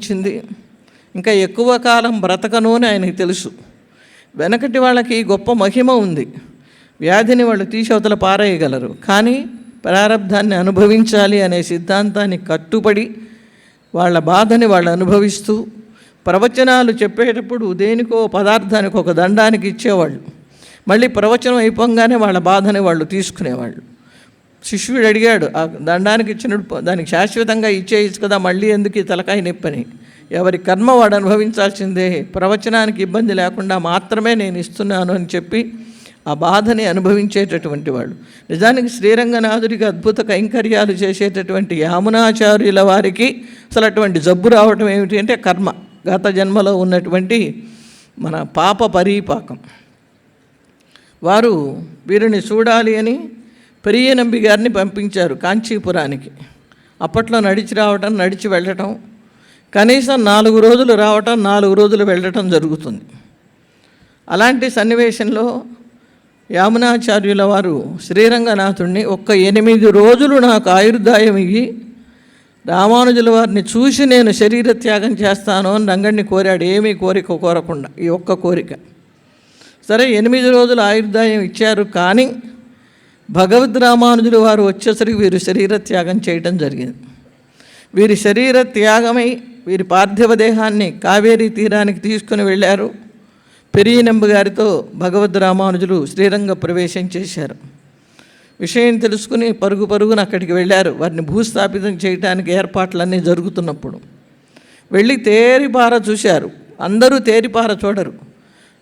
ఇచ్చింది, ఇంకా ఎక్కువ కాలం బ్రతకను అని ఆయనకి తెలుసు. వెనకటి వాళ్ళకి గొప్ప మహిమ ఉంది, వ్యాధిని వాళ్ళు తీసవతల పారేయగలరు, కానీ ప్రారబ్ధాన్ని అనుభవించాలి అనే సిద్ధాంతానికి కట్టుబడి వాళ్ళ బాధని వాళ్ళు అనుభవిస్తూ ప్రవచనాలు చెప్పేటప్పుడు దేనికో పదార్థానికి ఒక దండానికి ఇచ్చేవాళ్ళు, మళ్ళీ ప్రవచనం అయిపోగానే వాళ్ళ బాధని వాళ్ళు తీసుకునేవాళ్ళు. శిష్యుడు అడిగాడు, ఆ దండానికి ఇచ్చినప్పుడు దానికి శాశ్వతంగా ఇచ్చేయచ్చు కదా, మళ్ళీ ఎందుకు ఈ తలకాయ నొప్పని. ఎవరి కర్మ వాడు అనుభవించాల్సిందే, ప్రవచనానికి ఇబ్బంది లేకుండా మాత్రమే నేను ఇస్తున్నాను అని చెప్పి ఆ బాధని అనుభవించేటటువంటి వాళ్ళు. నిజానికి శ్రీరంగనాథుడికి అద్భుత కైంకర్యాలు చేసేటటువంటి యామునాచార్యుల వారికి అసలు అటువంటి జబ్బు రావటం ఏమిటి అంటే కర్మ, గత జన్మలో ఉన్నటువంటి మన పాప పరీపాకం. వారు వీరిని చూడాలి అని పెరియనంబి గారిని పంపించారు కాంచీపురానికి. అప్పట్లో నడిచి రావటం, నడిచి వెళ్ళటం, కనీసం 4 రోజులు రావటం, 4 రోజులు వెళ్ళటం జరుగుతుంది. అలాంటి సన్నివేశంలో యామునాచార్యుల వారు శ్రీరంగనాథుడిని ఒక్క 8 రోజులు నాకు ఆయుర్దాయం ఇయ్యి రామానుజుల వారిని చూసి నేను శరీర త్యాగం చేస్తాను అని రంగడిని కోరాడు, ఏమీ కోరిక కోరకుండా, ఈ ఒక్క కోరిక. సరే 8 రోజులు ఆయుర్దాయం ఇచ్చారు, కానీ భగవద్ రామానుజుల వారు వచ్చేసరికి వీరు శరీర త్యాగం చేయటం జరిగింది. వీరి శరీర త్యాగమై వీరి పార్థివ దేహాన్ని కావేరీ తీరానికి తీసుకుని వెళ్ళారు. పెరియనంబి గారితో భగవద్ రామానుజులు శ్రీరంగ ప్రవేశం చేశారు. విషయం తెలుసుకుని పరుగున అక్కడికి వెళ్ళారు. వారిని భూస్థాపితం చేయడానికి ఏర్పాట్లన్నీ జరుగుతున్నప్పుడు వెళ్ళి తేరిపార చూశారు. అందరూ తేరిపార చూడరు,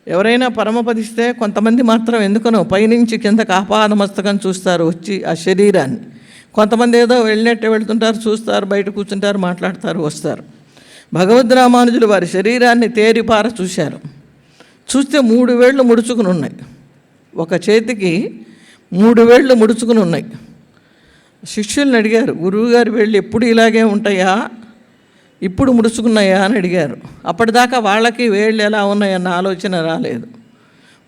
ఎవరైనా పరమపదిస్తే కొంతమంది మాత్రం ఎందుకనో పైనుంచి కిందకు ఆపాదమస్తకం చూస్తారు వచ్చి ఆ శరీరాన్ని. కొంతమంది ఏదో వెళ్ళినట్టే వెళ్తుంటారు, చూస్తారు, బయట కూర్చుంటారు, మాట్లాడతారు, వస్తారు. భగవద్ రామానుజులు వారి శరీరాన్ని తేరిపార చూశారు. చూస్తే 3 వేళ్ళు ముడుచుకుని ఉన్నాయి, ఒక చేతికి 3 వేళ్ళు ముడుచుకుని ఉన్నాయి. శిష్యుల్ని అడిగారు, గురువుగారి వేళ్ళు ఎప్పుడు ఇలాగే ఉంటాయా, ఇప్పుడు ముడుచుకున్నాయా అని అడిగారు. అప్పటిదాకా వాళ్ళకి వేళ్ళు ఎలా ఉన్నాయన్న ఆలోచన రాలేదు.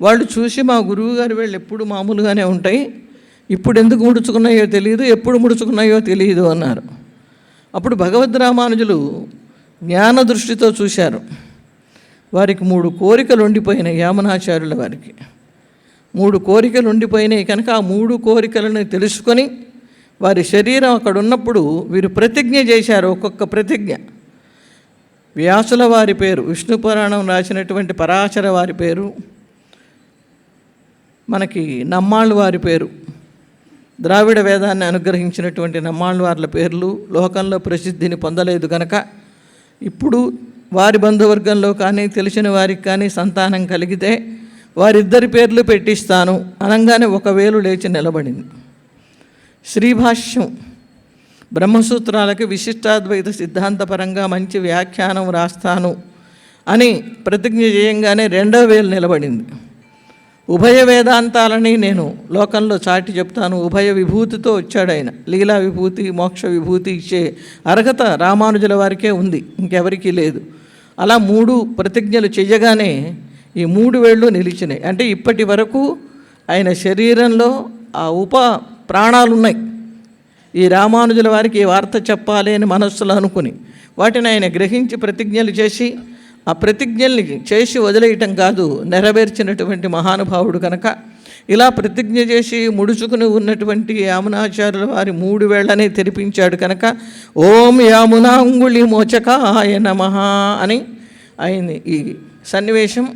వాళ్ళు చూసి మా గురువుగారి వేళ్ళు ఎప్పుడు మామూలుగానే ఉంటాయి, ఇప్పుడు ఎందుకు ముడుచుకున్నాయో తెలియదు, ఎప్పుడు ముడుచుకున్నాయో తెలియదు అన్నారు. అప్పుడు భగవద్ రామానుజులు జ్ఞాన దృష్టితో చూశారు. వారికి 3 కోరికలు ఉండిపోయినాయి. యామునాచార్యుల వారికి 3 కోరికలు ఉండిపోయినాయి కనుక ఆ 3 కోరికలను తెలుసుకొని వారి శరీరం అక్కడ ఉన్నప్పుడు వీరు ప్రతిజ్ఞ చేశారు. ఒక్కొక్క ప్రతిజ్ఞ, వ్యాసుల వారి పేరు, విష్ణు పురాణం రాసినటువంటి పరాశర వారి పేరు, మనకి నమ్మాళ్ళ వారి పేరు, ద్రావిడ వేదాన్ని అనుగ్రహించినటువంటి నమ్మాళ్ళ వార్ల పేర్లు లోకంలో ప్రసిద్ధిని పొందలేదు కనుక ఇప్పుడు వారి బంధువర్గంలో కానీ తెలిసిన వారికి కానీ సంతానం కలిగితే వారిద్దరి పేర్లు పెట్టిస్తాను అనగానే 1 వేలు లేచి నిలబడింది. శ్రీభాష్యం బ్రహ్మసూత్రాలకి విశిష్టాద్వైత సిద్ధాంతపరంగా మంచి వ్యాఖ్యానం రాస్తాను అని ప్రతిజ్ఞ చేయంగానే 2వ వేలు నిలబడింది. ఉభయ వేదాంతాలని నేను లోకంలో చాటి చెప్తాను. ఉభయ విభూతితో వచ్చాడు ఆయన. లీలా విభూతి, మోక్ష విభూతి ఇచ్చే అర్హత రామానుజుల వారికే ఉంది, ఇంకెవరికీ లేదు. అలా 3 ప్రతిజ్ఞలు చేయగానే ఈ 3 వేళ్ళు నిలిచినాయి. అంటే ఇప్పటి వరకు ఆయన శరీరంలో ఆ ప్రాణాలు ఉన్నాయి. ఈ రామానుజుల వారికి ఈ వార్త చెప్పాలి అని మనస్సులో అనుకుని వాటిని ఆయన గ్రహించి ప్రతిజ్ఞలు చేసి ఆ ప్రతిజ్ఞల్ని చేసి వదిలేయటం కాదు, నెరవేర్చినటువంటి మహానుభావుడు కనుక ఇలా ప్రతిజ్ఞ చేసి ముడుచుకుని ఉన్నటువంటి యామునాచార్యుల వారి 3 వేళ్ళని తెరిపించాడు కనుక ఓం యామునాంగుళి మోచకాయ నమః అని ఆయన్ని ఈ సన్నివేశం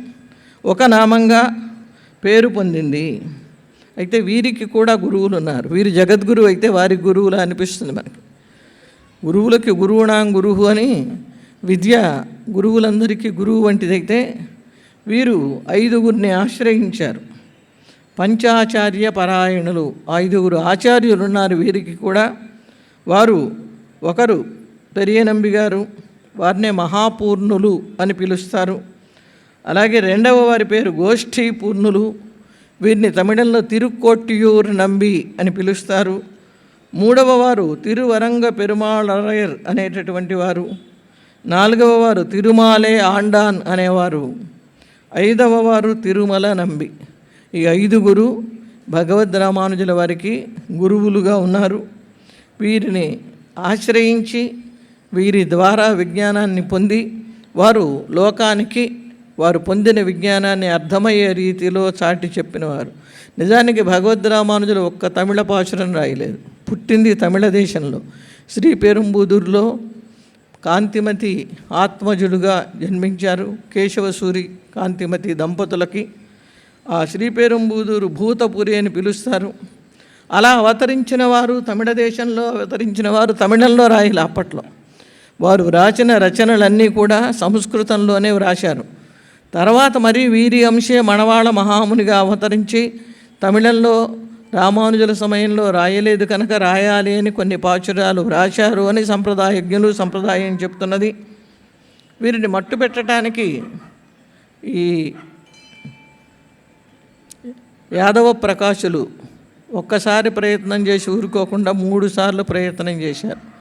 ఒక నామంగా పేరు పొందింది. అయితే వీరికి కూడా గురువులు ఉన్నారు. వీరు జగద్గురువు అయితే వారి గురువులా అనిపిస్తుంది మనకి. గురువులకి గురువునాం గురువు అని విద్య గురువులందరికీ గురువు వంటిదైతే వీరు 5గురిని ఆశ్రయించారు. పంచాచార్య పరాయణులు 5గురు ఆచార్యులు ఉన్నారు వీరికి కూడా. వారు ఒకరు పెరియనంబి గారు, వారినే మహాపూర్ణులు అని పిలుస్తారు. అలాగే 2వ వారి పేరు గోష్ఠీ పూర్ణులు, వీరిని తమిళంలో తిరుక్కోట్టియూరు నంబి అని పిలుస్తారు. 3వ వారు తిరువరంగ పెరుమాళరయర్ అనేటటువంటి వారు. 4వ వారు తిరుమాలే ఆండాన్ అనేవారు. 5వ వారు తిరుమల నంబి. ఈ 5గురు భగవద్ రామానుజుల వారికి గురువులుగా ఉన్నారు. వీరిని ఆశ్రయించి వీరి ద్వారా విజ్ఞానాన్ని పొంది వారు లోకానికి వారు పొందిన విజ్ఞానాన్ని అర్థమయ్యే రీతిలో చాటి చెప్పినవారు. నిజానికి భగవద్ రామానుజులు ఒక్క తమిళ పాశురం రాయలేదు. పుట్టింది తమిళ దేశంలో శ్రీపెరుంబుదూరులో కాంతిమతి ఆత్మజుడుగా జన్మించారు. కేశవసూరి కాంతిమతి దంపతులకి ఆ శ్రీపెరుంబుదూరు భూతపురి అని పిలుస్తారు. అలా అవతరించిన వారు తమిళ దేశంలో అవతరించిన వారు తమిళంలో రాయలే. అప్పట్లో వారు రాసిన రచనలన్నీ కూడా సంస్కృతంలోనే వ్రాశారు. తర్వాత మరి వీరి అంశే మణవాళ మహామునిగా అవతరించి తమిళంలో రామానుజుల సమయంలో రాయలేదు కనుక రాయాలి అని కొన్ని పాచురాలు వ్రాశారు అని సంప్రదాయజ్ఞులు సంప్రదాయం చెప్తున్నది. వీరిని మట్టు పెట్టడానికి ఈ యాదవ ప్రకాశులు ఒక్కసారి ప్రయత్నం చేసి ఊరుకోకుండా 3 సార్లు ప్రయత్నం చేశారు.